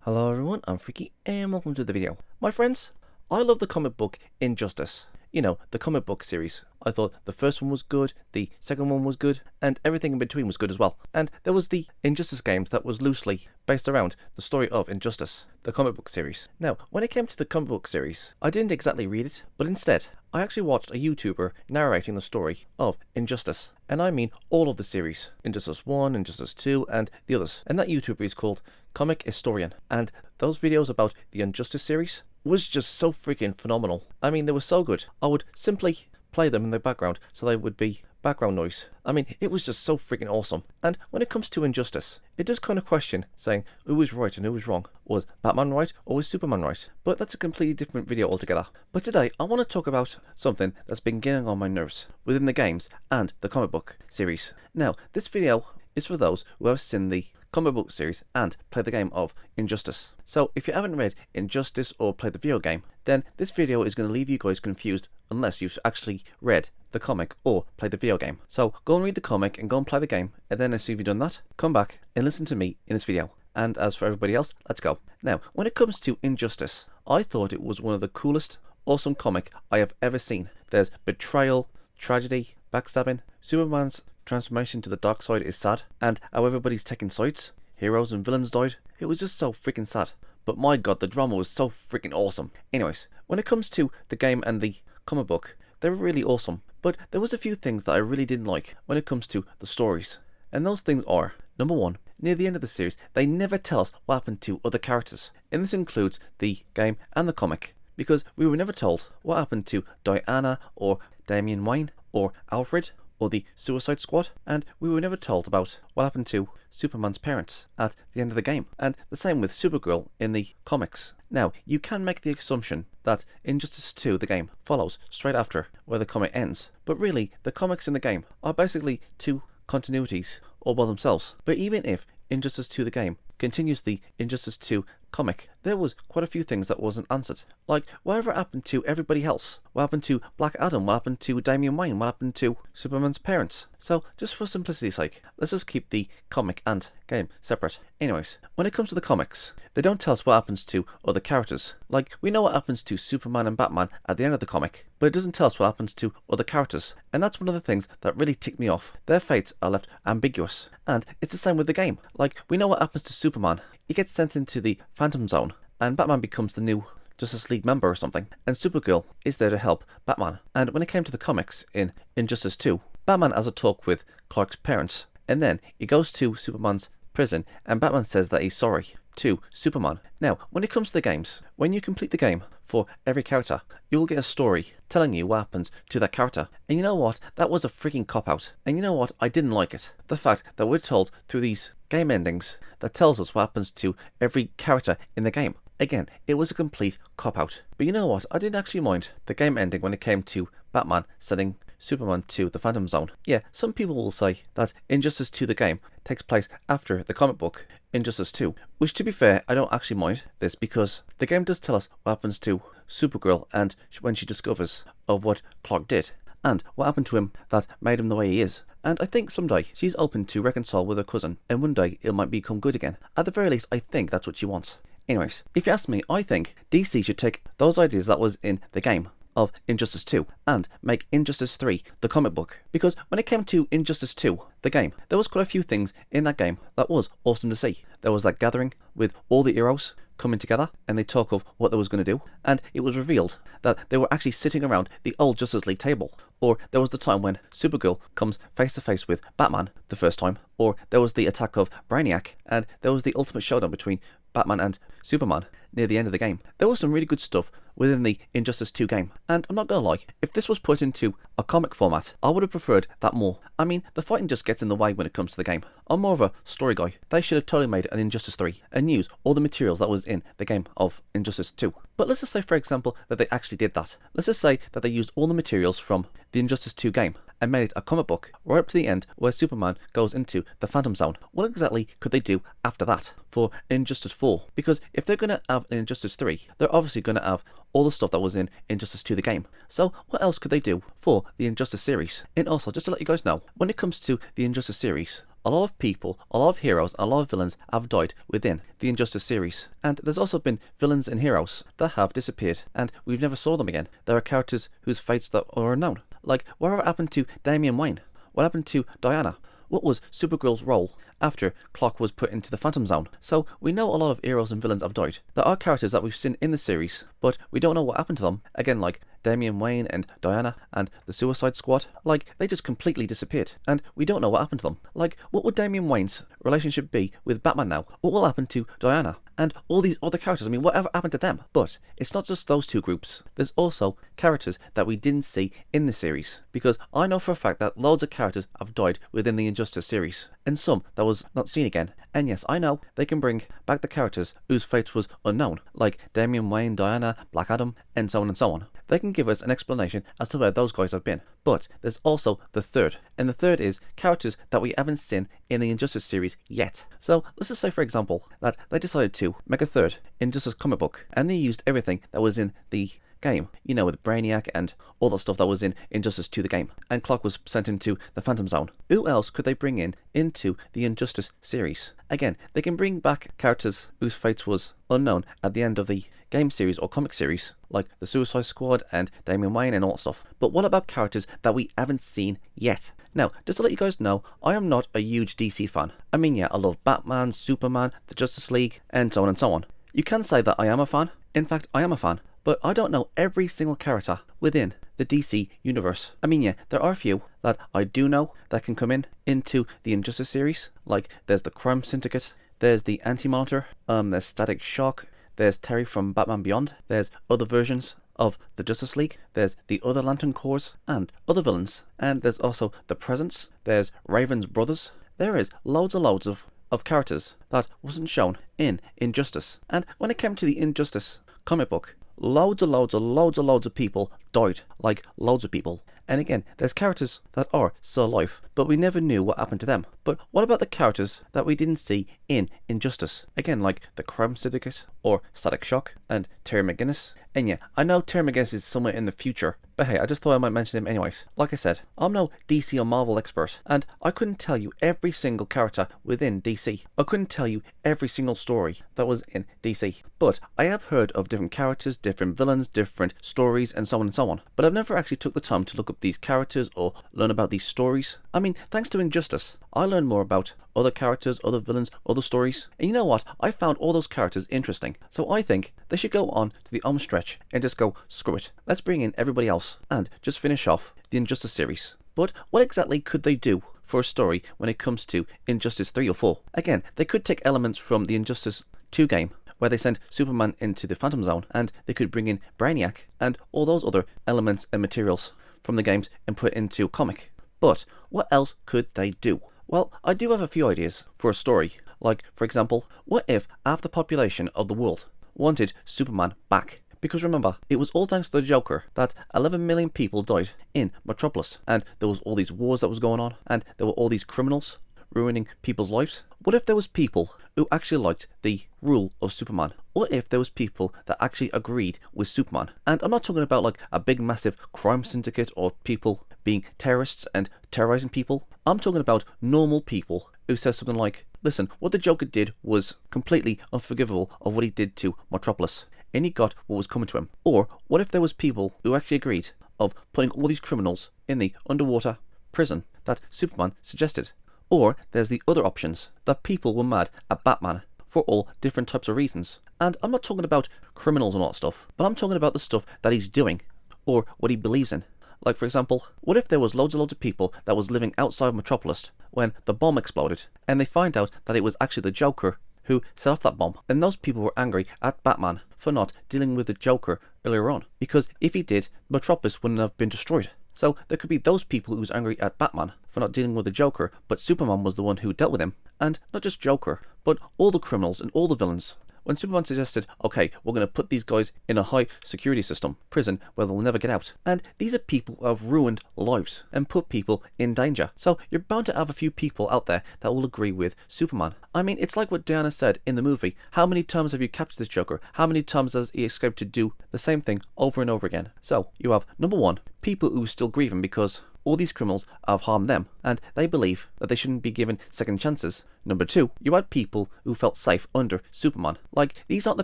Hello everyone, I'm Freaky and welcome to the video. My friends, I love the comic book Injustice. You know, the comic book series. I thought the first one was good, the second one was good, and everything in between was good as well. And there was the Injustice games that was loosely based around the story of Injustice, the comic book series. Now, when it came to the comic book series, I didn't exactly read it, but instead, I actually watched a YouTuber narrating the story of Injustice. And I mean all of the series. Injustice 1, Injustice 2, and the others. And that YouTuber is called Comic Historian. And those videos about the Injustice series was just so freaking phenomenal. I mean, they were so good. I would simply play them in the background so they would be background noise. I mean, it was just so freaking awesome. And when it comes to Injustice, it does kind of question saying who was right and who was wrong. Was Batman right or was Superman right? But that's a completely different video altogether. But today I want to talk about something that's been getting on my nerves within the games and the comic book series. Now, this video is for those who have seen the comic book series and play the game of Injustice. So if you haven't read Injustice or played the video game, then this video is going to leave you guys confused unless you've actually read the comic or played the video game. So go and read the comic and go and play the game, and then as you've done that, come back and listen to me in this video. And as for everybody else, let's go. Now, when it comes to Injustice, I thought it was one of the coolest, awesome comic I have ever seen. There's betrayal, tragedy, backstabbing, Superman's transformation to the dark side is sad, and how everybody's taking sides. Heroes and villains died. It was just so freaking sad. But my god, the drama was so freaking awesome. Anyways, when it comes to the game and the comic book, they were really awesome. But there was a few things that I really didn't like when it comes to the stories. And those things are, number one, near the end of the series, they never tell us what happened to other characters. And this includes the game and the comic. Because we were never told what happened to Diana or Damian Wayne or Alfred or the Suicide Squad, and we were never told about what happened to Superman's parents at the end of the game, and the same with Supergirl in the comics. Now, you can make the assumption that Injustice 2, the game, follows straight after where the comic ends, but really, the comics and the game are basically two continuities all by themselves. But even if Injustice 2, the game, continues the Injustice 2 comic, there was quite a few things that wasn't answered. Like, whatever happened to everybody else? What happened to Black Adam? What happened to Damian Wayne? What happened to Superman's parents? So, just for simplicity's sake, let's just keep the comic and game separate. Anyways, when it comes to the comics, they don't tell us what happens to other characters. Like, we know what happens to Superman and Batman at the end of the comic, but it doesn't tell us what happens to other characters. And that's one of the things that really ticked me off. Their fates are left ambiguous. And it's the same with the game. Like, we know what happens to Superman. He gets sent into the Phantom Zone, and Batman becomes the new Justice League member or something, and Supergirl is there to help Batman. And when it came to the comics in Injustice 2, Batman has a talk with Clark's parents, and then he goes to Superman's prison, and Batman says that he's sorry to Superman. Now, when it comes to the games, when you complete the game for every character, you will get a story telling you what happens to that character. And you know what? That was a freaking cop-out. And you know what? I didn't like it. The fact that we're told through these game endings that tells us what happens to every character in the game. Again, it was a complete cop-out. But you know what? I didn't actually mind the game ending when it came to Batman sending Superman to the Phantom Zone. Yeah, some people will say that Injustice 2, the game, takes place after the comic book Injustice 2, which, to be fair, I don't actually mind this because the game does tell us what happens to Supergirl and when she discovers of what Clark did and what happened to him that made him the way he is. And I think someday she's open to reconcile with her cousin, and one day it might become good again. At the very least, I think that's what she wants. Anyways, if you ask me, I think DC should take those ideas that was in the game of Injustice 2 and make Injustice 3 the comic book. Because when it came to Injustice 2, the game, there was quite a few things in that game that was awesome to see. There was that gathering with all the heroes coming together and they talk of what they was going to do, and it was revealed that they were actually sitting around the old Justice League table. Or there was the time when Supergirl comes face to face with Batman the first time, or there was the attack of Brainiac, and there was the ultimate showdown between Batman and Superman near the end of the game. There was some really good stuff within the Injustice 2 game, and I'm not gonna lie, if this was put into a comic format, I would have preferred that more. I mean, the fighting just gets in the way when it comes to the game. I'm more of a story guy. They should have totally made an Injustice 3 and use all the materials that was in the game of Injustice 2. But let's just say, for example, that they actually did that. Let's just say that they used all the materials from the Injustice 2 game and made it a comic book right up to the end where Superman goes into the Phantom Zone. What exactly could they do after that for Injustice 4? Because if they're going to have an Injustice 3, they're obviously going to have all the stuff that was in Injustice 2 the game. So what else could they do for the Injustice series? And also, just to let you guys know, when it comes to the Injustice series, a lot of people, a lot of heroes, a lot of villains have died within the Injustice series. And there's also been villains and heroes that have disappeared and we've never saw them again. There are characters whose fates that are unknown. Like, whatever happened to Damian Wayne? What happened to Diana? What was Supergirl's role after Clock was put into the Phantom Zone? So we know a lot of heroes and villains have died. There are characters that we've seen in the series, but we don't know what happened to them. Again, like Damian Wayne and Diana and the Suicide Squad, like, they just completely disappeared, and we don't know what happened to them. Like, what would Damian Wayne's relationship be with Batman now? What will happen to Diana? And all these other characters, I mean, whatever happened to them? But it's not just those two groups. There's also characters that we didn't see in the series. Because I know for a fact that loads of characters have died within the Injustice series. And some that was not seen again. And yes, I know, they can bring back the characters whose fate was unknown. Like Damian Wayne, Diana, Black Adam, and so on and so on. They can give us an explanation as to where those guys have been. But there's also the third. And the third is characters that we haven't seen in the Injustice series yet. So let's just say, for example, that they decided to make a third Injustice comic book. And they used everything that was in the game, you know, with Brainiac and all that stuff that was in Injustice 2 the game, and Clock was sent into the Phantom Zone. Who else could they bring in into the Injustice series? Again, they can bring back characters whose fate was unknown at the end of the game series or comic series, like the Suicide Squad and Damian Wayne and all that stuff. But what about characters that we haven't seen yet? Now, just to let you guys know, I am not a huge DC fan. I mean, yeah, I love Batman, Superman, the Justice League, and so on and so on. You can say that I am a fan. In fact, I am a fan. But I don't know every single character within the DC universe. I mean, yeah, there are a few that I do know that can come into the Injustice series. Like, there's the Crime Syndicate, there's the Anti-Monitor, there's Static Shock, there's Terry from Batman Beyond, there's other versions of the Justice League, there's the other Lantern Corps, and other villains. And there's also the Presence, there's Raven's brothers. There is loads and loads of characters that wasn't shown in Injustice. And when it came to the Injustice comic book, loads of people died, like loads of people. And again, there's characters that are still alive, but we never knew what happened to them. But what about the characters that we didn't see in Injustice? Again, like the Crime Syndicate, or Static Shock, and Terry McGinnis. And yeah, I know Terry McGinnis is somewhere in the future, but hey, I just thought I might mention him anyways. Like I said, I'm no DC or Marvel expert, and I couldn't tell you every single character within DC. I couldn't tell you every single story that was in DC. But I have heard of different characters, different villains, different stories, and so on and so on. But I've never actually took the time to look up these characters or learn about these stories. I mean, thanks to Injustice, I learned more about other characters, other villains, other stories. And you know what? I found all those characters interesting. So I think they should go on to the home stretch and just go, screw it. Let's bring in everybody else and just finish off the Injustice series. But what exactly could they do for a story when it comes to Injustice 3 or 4? Again, they could take elements from the Injustice 2 game, where they sent Superman into the Phantom Zone, and they could bring in Brainiac and all those other elements and materials from the games and put it into a comic. But what else could they do? Well, I do have a few ideas for a story. Like, for example, what if half the population of the world wanted Superman back? Because remember, it was all thanks to the Joker that 11 million people died in Metropolis, and there was all these wars that was going on, and there were all these criminals ruining people's lives. What if there was people who actually liked the rule of Superman? What if there was people that actually agreed with Superman? And I'm not talking about like a big massive crime syndicate or people being terrorists and terrorizing people. I'm talking about normal people who says something like, listen, what the Joker did was completely unforgivable of what he did to Metropolis, and he got what was coming to him. Or what if there was people who actually agreed of putting all these criminals in the underwater prison that Superman suggested? Or there's the other options, that people were mad at Batman for all different types of reasons. And I'm not talking about criminals and all that stuff, but I'm talking about the stuff that he's doing, or what he believes in. Like, for example, what if there was loads of people that was living outside of Metropolis when the bomb exploded, and they find out that it was actually the Joker who set off that bomb, and those people were angry at Batman for not dealing with the Joker earlier on, because if he did, Metropolis wouldn't have been destroyed. So there could be those people who was angry at Batman for not dealing with the Joker, but Superman was the one who dealt with him. And not just Joker, but all the criminals and all the villains. When Superman suggested, okay, we're going to put these guys in a high security system, prison, where they'll never get out. And these are people who have ruined lives and put people in danger. So you're bound to have a few people out there that will agree with Superman. I mean, it's like what Diana said in the movie. How many times have you captured this Joker? How many times has he escaped to do the same thing over and over again? So you have, number one, people who are still grieving because all these criminals have harmed them, and they believe that they shouldn't be given second chances. Number 2, you had people who felt safe under Superman. Like, these aren't the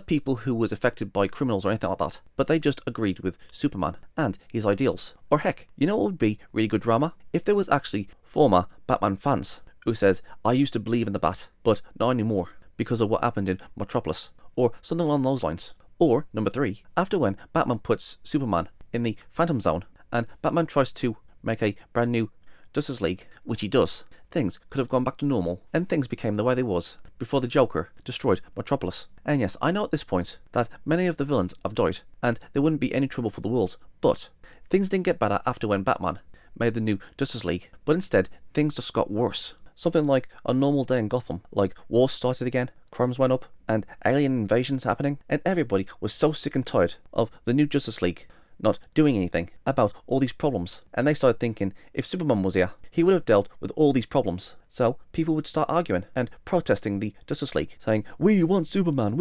people who was affected by criminals or anything like that, but they just agreed with Superman and his ideals. Or heck, you know what would be really good drama? If there was actually former Batman fans who says, I used to believe in the Bat, but not anymore because of what happened in Metropolis, or something along those lines. Or, number 3, after when Batman puts Superman in the Phantom Zone, and Batman tries to make a brand new Justice League, which he does, things could have gone back to normal, and things became the way they was before the Joker destroyed Metropolis. And yes, I know at this point that many of the villains have died, and there wouldn't be any trouble for the world, but things didn't get better after when Batman made the new Justice League, but instead things just got worse. Something like a normal day in Gotham, like wars started again, crimes went up, and alien invasions happening, and everybody was so sick and tired of the new Justice League not doing anything about all these problems, and they started thinking if Superman was here, he would have dealt with all these problems. So people would start arguing and protesting the Justice League, saying, we want Superman,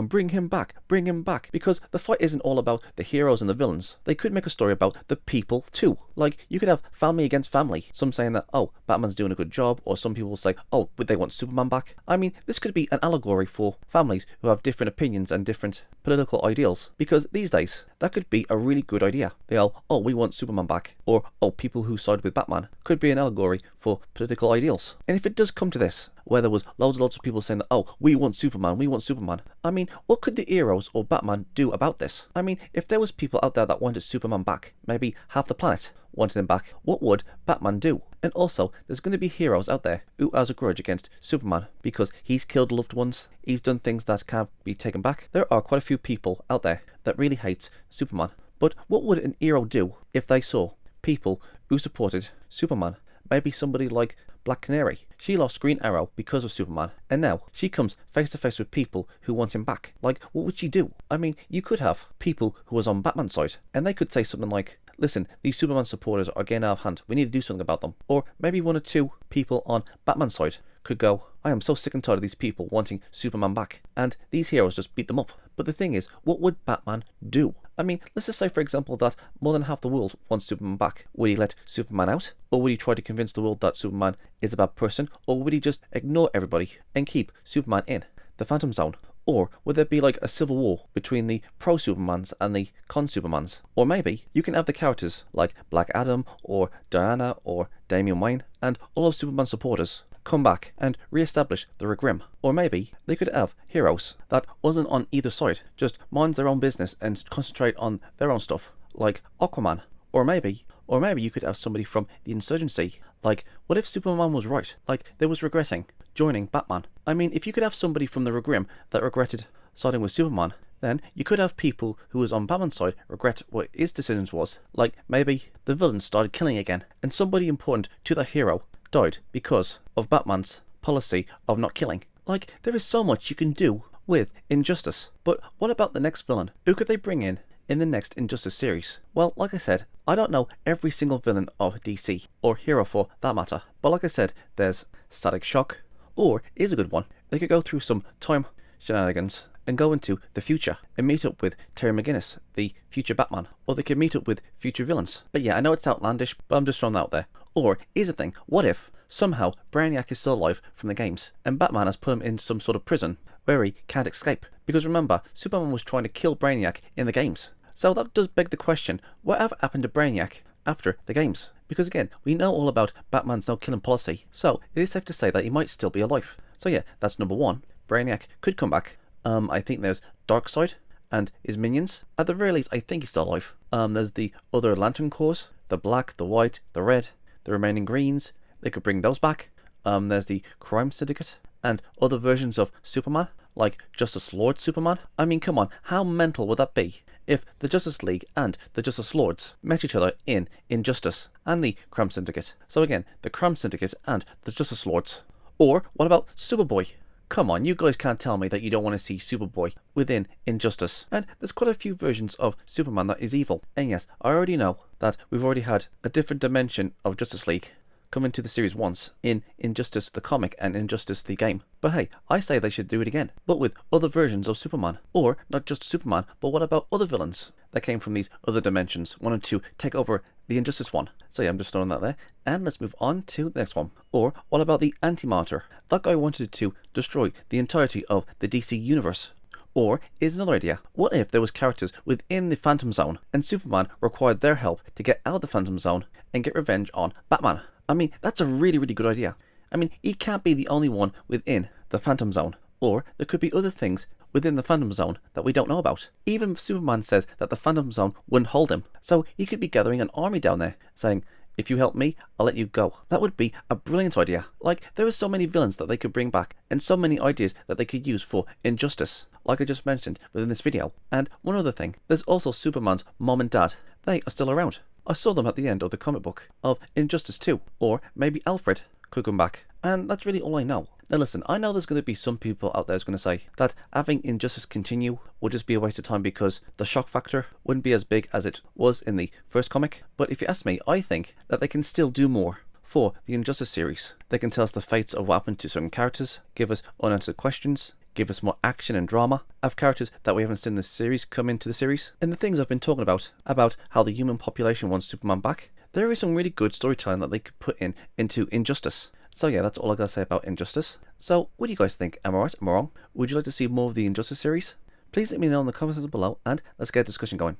bring him back, because the fight isn't all about the heroes and the villains. They could make a story about the people too. Like, you could have family against family, some saying that, oh, Batman's doing a good job, or some people will say, oh, but they want Superman back. I mean, this could be an allegory for families who have different opinions and different political ideals, because these days, that could be a really good idea. They all, oh, we want Superman back, or, oh, people who side with Batman, could be an allegory for political ideals. And if it does come to this, where there was loads and loads of people saying that, oh, we want Superman, I mean, what could the heroes or Batman do about this? I mean, if there was people out there that wanted Superman back, maybe half the planet wanted him back, what would Batman do? And also, there's going to be heroes out there who has a grudge against Superman because he's killed loved ones, he's done things that can't be taken back. There are quite a few people out there that really hates Superman. But what would an hero do if they saw people who supported Superman? Maybe somebody like Black Canary. She lost Green Arrow because of Superman, and now she comes face to face with people who want him back. Like, what would she do? I mean, you could have people who was on Batman's side, and they could say something like, listen, these Superman supporters are getting out of hand, we need to do something about them. Or maybe one or two people on Batman's side could go, I am so sick and tired of these people wanting Superman back, and these heroes just beat them up. But the thing is, what would Batman do? I mean, let's just say, for example, that more than half the world wants Superman back. Would he let Superman out? Or would he try to convince the world that Superman is a bad person? Or would he just ignore everybody and keep Superman in the Phantom Zone? Or would there be like a civil war between the pro-Supermans and the con-Supermans? Or maybe you can have the characters like Black Adam or Diana or Damian Wayne and all of Superman's supporters come back and re-establish the Regrim. Or maybe they could have heroes that wasn't on either side, just mind their own business and concentrate on their own stuff, like Aquaman. Or maybe you could have somebody from the insurgency. Like, what if Superman was right? Like, they was regretting joining Batman. I mean, if you could have somebody from the Regrim that regretted siding with Superman, then you could have people who was on Batman's side regret what his decisions was. Like, maybe the villains started killing again, and somebody important to the hero died because of Batman's policy of not killing. Like, there is so much you can do with Injustice. But what about the next villain? Who could they bring in the next Injustice series? Well, like I said, I don't know every single villain of DC, or hero for that matter, but like I said, there's Static Shock, or is a good one. They could go through some time shenanigans and go into the future and meet up with Terry McGinnis, the future Batman, or they could meet up with future villains. But yeah, I know it's outlandish, but I'm just throwing that out there. Or here's the thing, what if somehow Brainiac is still alive from the games and Batman has put him in some sort of prison where he can't escape? Because remember, Superman was trying to kill Brainiac in the games. So that does beg the question, whatever happened to Brainiac after the games? Because again, we know all about Batman's no killing policy, so it is safe to say that he might still be alive. So yeah, that's number one. Brainiac could come back. I think there's Darkseid and his minions. At the very least, I think he's still alive. There's the other Lantern Corps, the black, the white, the red, the remaining greens. They could bring those back. There's the Crime Syndicate and other versions of Superman, like Justice Lord Superman. I mean, come on, how mental would that be if the Justice League and the Justice Lords met each other in Injustice and the Crime Syndicate? So again, the Crime Syndicate and the Justice Lords. Or what about Superboy? Come on, you guys can't tell me that you don't want to see Superboy within Injustice. And there's quite a few versions of Superman that is evil. And yes, I already know that we've already had a different dimension of Justice League come into the series once in Injustice the comic and Injustice the game. But hey, I say they should do it again, but with other versions of Superman. Or not just Superman, but what about other villains that came from these other dimensions, wanted to take over the Injustice one? So yeah, I'm just throwing that there. And let's move on to the next one. Or what about the Antimatter? That guy wanted to destroy the entirety of the DC universe. Or is another idea, what if there was characters within the Phantom Zone and Superman required their help to get out of the Phantom Zone and get revenge on Batman? I mean, that's a really, really good idea. I mean, he can't be the only one within the Phantom Zone. Or there could be other things within the Phantom Zone that we don't know about. Even Superman says that the Phantom Zone wouldn't hold him. So he could be gathering an army down there saying, if you help me, I'll let you go. That would be a brilliant idea. Like, there are so many villains that they could bring back and so many ideas that they could use for Injustice, like I just mentioned within this video. And one other thing, there's also Superman's mom and dad. They are still around. I saw them at the end of the comic book of Injustice 2, or maybe Alfred could come back. And that's really all I know. Now listen, I know there's going to be some people out there who's going to say that having Injustice continue would just be a waste of time because the shock factor wouldn't be as big as it was in the first comic. But if you ask me, I think that they can still do more for the Injustice series. They can tell us the fates of what happened to certain characters, give us unanswered questions, give us more action and drama, have characters that we haven't seen in this series come into the series, and the things I've been talking about how the human population wants Superman back. There is some really good storytelling that they could put into Injustice. So yeah, that's all I gotta say about Injustice. So, what do you guys think? Am I right? Am I wrong? Would you like to see more of the Injustice series? Please let me know in the comments below, and let's get a discussion going.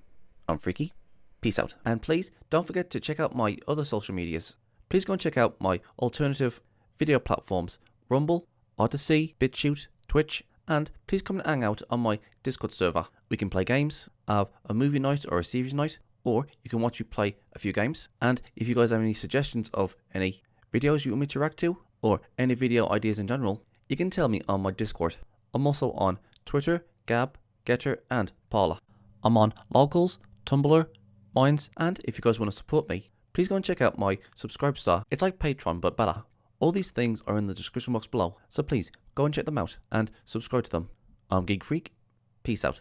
I'm Freaky. Peace out. And please, don't forget to check out my other social medias. Please go and check out my alternative video platforms, Rumble, Odyssey, BitChute, Twitch, and please come and hang out on my Discord server. We can play games, have a movie night or a series night, or you can watch me play a few games. And if you guys have any suggestions of any videos you want me to react to, or any video ideas in general, you can tell me on my Discord. I'm also on Twitter, Gab, Getter, and Paula. I'm on Locals, Tumblr, Minds, and if you guys want to support me, please go and check out my Subscribestar. It's like Patreon, but better. All these things are in the description box below, so please go and check them out and subscribe to them. I'm Geek Freak. Peace out.